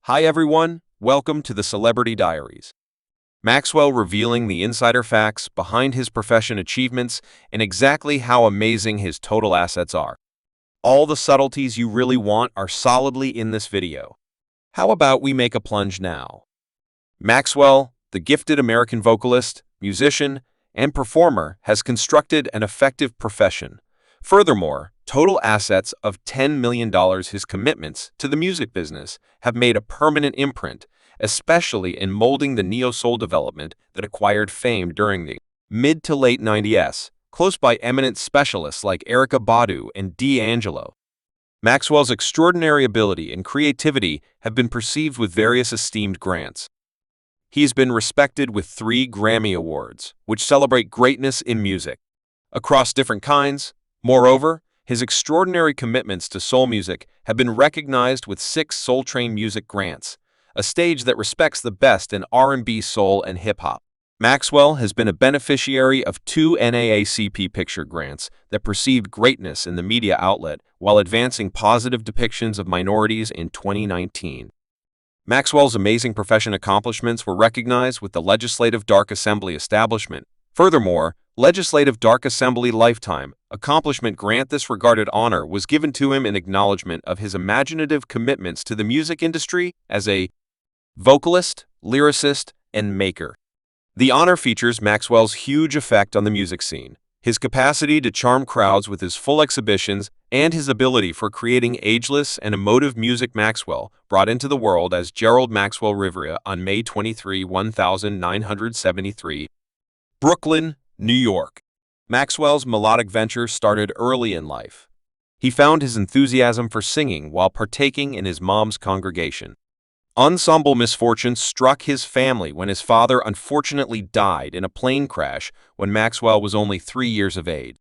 Hi everyone, welcome to the Celebrity Diaries. Maxwell revealing the insider facts behind his profession achievements and exactly how amazing his total assets are. All the subtleties you really want are solidly in this video. How about we make a plunge now? Maxwell, the gifted American vocalist, musician, and performer, has constructed an effective profession. Furthermore, total assets of $10 million. His commitments to the music business have made a permanent imprint, especially in molding the neo-soul development that acquired fame during the mid to late 90s, close by eminent specialists like Erykah Badu and D'Angelo. Maxwell's extraordinary ability and creativity have been perceived with various esteemed grants. He has been respected with 3 Grammy Awards, which celebrate greatness in music, across different kinds. Moreover, his extraordinary commitments to soul music have been recognized with 6 Soul Train Music grants, a stage that respects the best in R&B, soul, and hip-hop. Maxwell has been a beneficiary of 2 NAACP Picture grants that perceived greatness in the media outlet while advancing positive depictions of minorities in 2019. Maxwell's amazing profession accomplishments were recognized with the Legislative Dark Assembly establishment. Furthermore, Legislative Dark Assembly Lifetime Accomplishment Grant. This regarded honor was given to him in acknowledgement of his imaginative commitments to the music industry as a vocalist, lyricist, and maker. The honor features Maxwell's huge effect on the music scene, his capacity to charm crowds with his full exhibitions, and his ability for creating ageless and emotive music. Maxwell, brought into the world as Gerald Maxwell Rivera on May 23, 1973, Brooklyn, New York. Maxwell's melodic venture started early in life. He found his enthusiasm for singing while partaking in his mom's congregation. Ensemble misfortune struck his family when his father unfortunately died in a plane crash when Maxwell was only 3 years of age.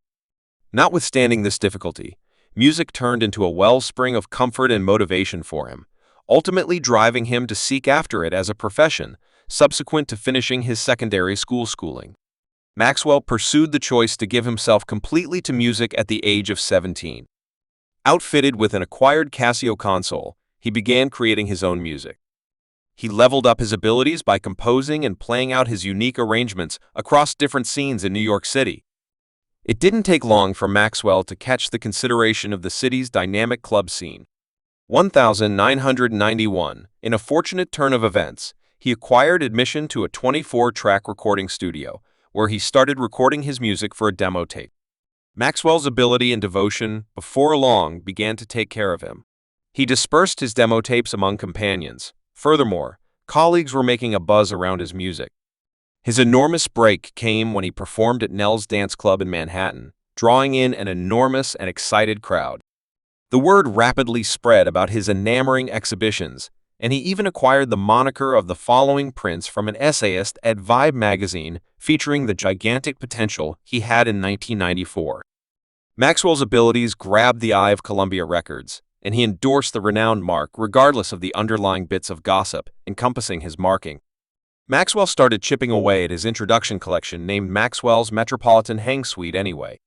Notwithstanding this difficulty, music turned into a wellspring of comfort and motivation for him, ultimately driving him to seek after it as a profession, subsequent to finishing his secondary school schooling. Maxwell pursued the choice to give himself completely to music at the age of 17. Outfitted with an acquired Casio console, he began creating his own music. He leveled up his abilities by composing and playing out his unique arrangements across different scenes in New York City. It didn't take long for Maxwell to catch the consideration of the city's dynamic club scene. 1991, in a fortunate turn of events, he acquired admission to a 24-track recording studio, where he started recording his music for a demo tape. Maxwell's ability and devotion, before long, began to take care of him. He dispersed his demo tapes among companions. Furthermore, colleagues were making a buzz around his music. His enormous break came when he performed at Nell's Dance Club in Manhattan, drawing in an enormous and excited crowd. The word rapidly spread about his enamoring exhibitions, and he even acquired the moniker of the following prince from an essayist at Vibe magazine featuring the gigantic potential he had in 1994. Maxwell's abilities grabbed the eye of Columbia Records, and he endorsed the renowned mark regardless of the underlying bits of gossip encompassing his marking. Maxwell started chipping away at his introduction collection named Maxwell's Metropolitan Hang Suite anyway.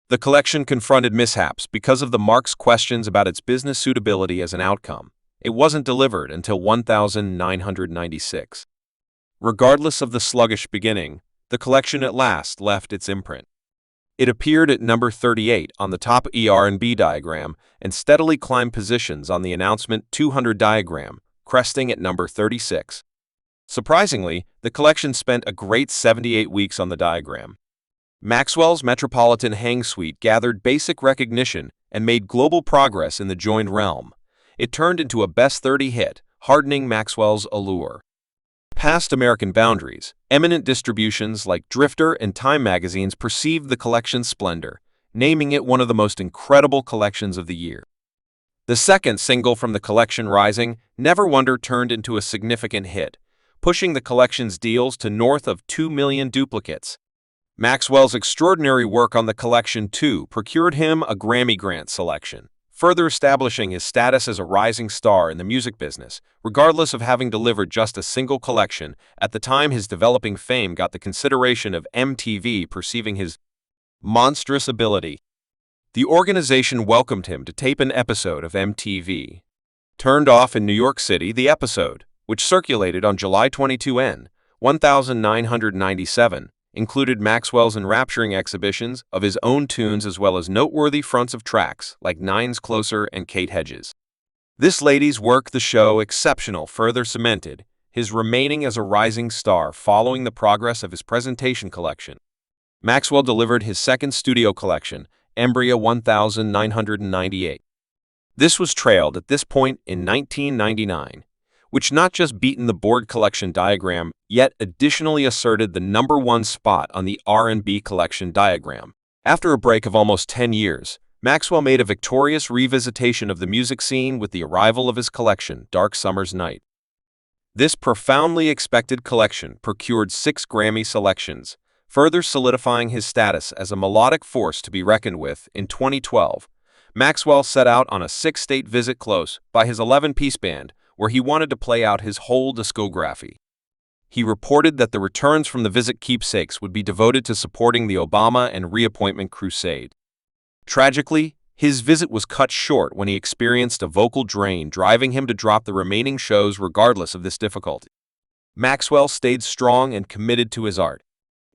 The collection confronted mishaps because of the mark's questions about its business suitability as an outcome. It wasn't delivered until 1996. Regardless of the sluggish beginning, the collection at last left its imprint. It appeared at number 38 on the top R&B diagram and steadily climbed positions on the announcement 200 diagram, cresting at number 36. Surprisingly, the collection spent a great 78 weeks on the diagram. Maxwell's Metropolitan Hang Suite gathered basic recognition and made global progress in the joined realm. It turned into a best 30 hit, hardening Maxwell's allure. Past American boundaries, eminent distributions like Drifter and Time magazines perceived the collection's splendor, naming it one of the most incredible collections of the year. The second single from the collection, Rising, Never Wonder, turned into a significant hit, pushing the collection's deals to north of 2 million duplicates. Maxwell's extraordinary work on the collection, too, procured him a Grammy Grant selection, further establishing his status as a rising star in the music business, regardless of having delivered just a single collection. At the time, his developing fame got the consideration of MTV, perceiving his monstrous ability. The organization welcomed him to tape an episode of MTV. Turned Off in New York City, the episode, which circulated on July 22, 1997, included Maxwell's enrapturing exhibitions of his own tunes as well as noteworthy fronts of tracks like Nine's Closer and Kate Hedges. This lady's work the show exceptional further cemented his remaining as a rising star following the progress of his presentation collection. Maxwell delivered his second studio collection, Embryo 1998. This was trailed at this point in 1999, which not just beaten the board collection diagram, yet additionally asserted the #1 spot on the R&B collection diagram. After a break of almost 10 years, Maxwell made a victorious revisitation of the music scene with the arrival of his collection, Dark Summer's Night. This profoundly expected collection procured 6 Grammy selections, further solidifying his status as a melodic force to be reckoned with. In 2012, Maxwell set out on a 6-state visit close by his 11-piece band, where he wanted to play out his whole discography. He reported that the returns from the visit keepsakes would be devoted to supporting the Obama and reappointment crusade. Tragically, his visit was cut short when he experienced a vocal drain, driving him to drop the remaining shows regardless of this difficulty. Maxwell stayed strong and committed to his art.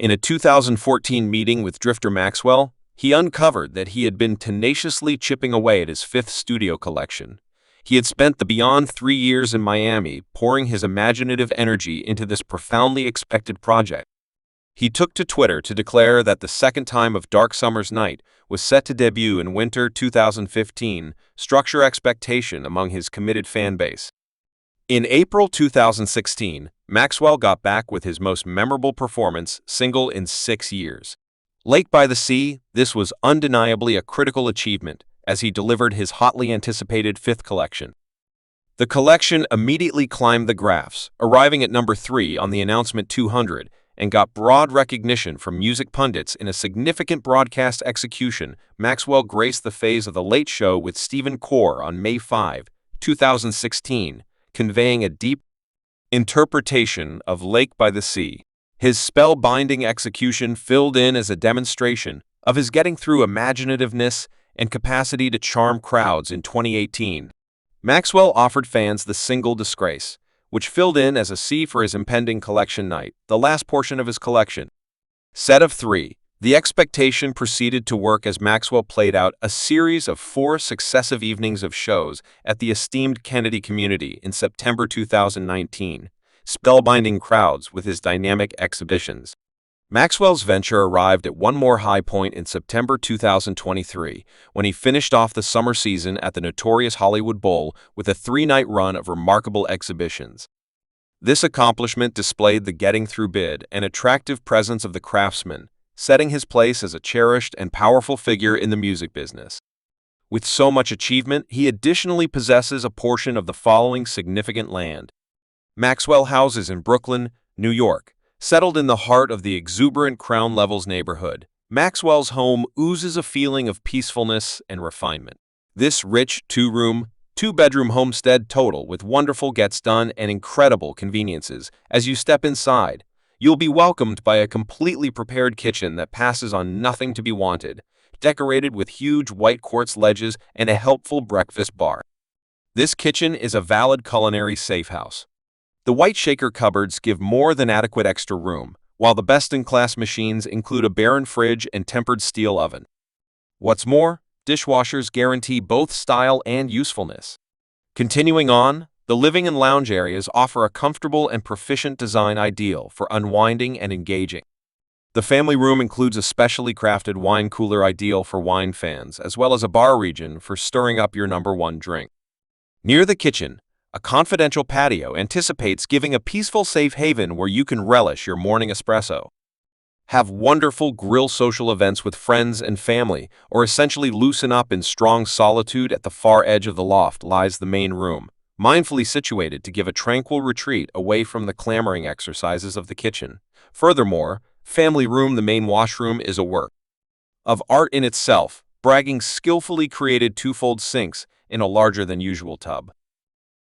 In a 2014 meeting with Drifter Maxwell, he uncovered that he had been tenaciously chipping away at his 5th studio collection. He had spent the beyond 3 years in Miami pouring his imaginative energy into this profoundly expected project. He took to Twitter to declare that the second time of Dark Summer's Night was set to debut in winter 2015, structure expectation among his committed fan base. In April 2016, Maxwell got back with his most memorable performance single in 6 years. Lake by the Sea, this was undeniably a critical achievement as he delivered his hotly anticipated 5th collection. The collection immediately climbed the graphs, arriving at number 3 on the announcement 200, and got broad recognition from music pundits in a significant broadcast execution. Maxwell graced the phase of The Late Show with Stephen Core on May 5, 2016, conveying a deep interpretation of Lake by the Sea. His spellbinding execution filled in as a demonstration of his getting through imaginativeness and capacity to charm crowds in 2018. Maxwell offered fans the single Disgrace, which filled in as a C for his impending collection night, the last portion of his collection. Set of 3, the expectation proceeded to work as Maxwell played out a series of 4 successive evenings of shows at the esteemed Kennedy Community in September 2019, spellbinding crowds with his dynamic exhibitions. Maxwell's venture arrived at one more high point in September 2023, when he finished off the summer season at the notorious Hollywood Bowl with a 3-night run of remarkable exhibitions. This accomplishment displayed the getting-through bid and attractive presence of the craftsman, setting his place as a cherished and powerful figure in the music business. With so much achievement, he additionally possesses a portion of the following significant land. Maxwell houses in Brooklyn, New York. Settled in the heart of the exuberant Crown Levels neighborhood, Maxwell's home oozes a feeling of peacefulness and refinement. This rich 2-room, 2-bedroom homestead total with wonderful gets done and incredible conveniences. As you step inside, you'll be welcomed by a completely prepared kitchen that passes on nothing to be wanted, decorated with huge white quartz ledges and a helpful breakfast bar. This kitchen is a valid culinary safe house. The white shaker cupboards give more than adequate extra room, while the best-in-class machines include a barren fridge and tempered steel oven. What's more, dishwashers guarantee both style and usefulness. Continuing on, the living and lounge areas offer a comfortable and proficient design ideal for unwinding and engaging. The family room includes a specially crafted wine cooler ideal for wine fans, as well as a bar region for stirring up your #1 drink. Near the kitchen, a confidential patio anticipates giving a peaceful safe haven where you can relish your morning espresso. Have wonderful grill social events with friends and family, or essentially loosen up in strong solitude. At the far edge of the loft lies the main room, mindfully situated to give a tranquil retreat away from the clamoring exercises of the kitchen. Furthermore, family room, the main washroom, is a work of art in itself, bragging skillfully created 2-fold sinks in a larger-than-usual tub.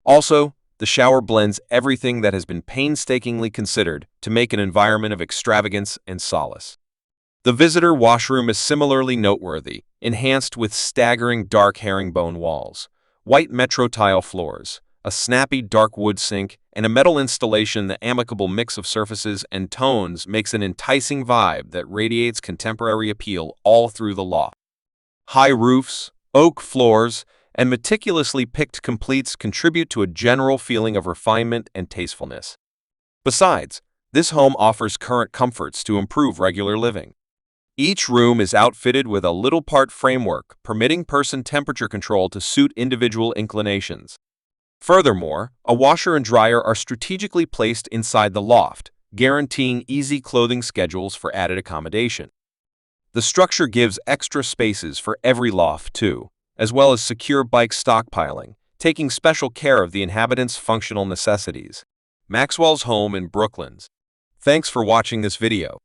Also, the shower blends everything that has been painstakingly considered to make an environment of extravagance and solace. The visitor washroom is similarly noteworthy, enhanced with staggering dark herringbone walls, White Metro tile floors, a snappy dark wood sink, and a metal installation. The amicable mix of surfaces and tones makes an enticing vibe that radiates contemporary appeal all through the loft. High roofs, oak floors, and meticulously picked completes contribute to a general feeling of refinement and tastefulness. Besides, this home offers current comforts to improve regular living. Each room is outfitted with a little part framework, permitting person temperature control to suit individual inclinations. Furthermore, a washer and dryer are strategically placed inside the loft, guaranteeing easy clothing schedules for added accommodation. The structure gives extra spaces for every loft, too, as well as secure bike stockpiling, taking special care of the inhabitants' functional necessities. Maxwell's home in Brooklyn. Thanks for watching this video.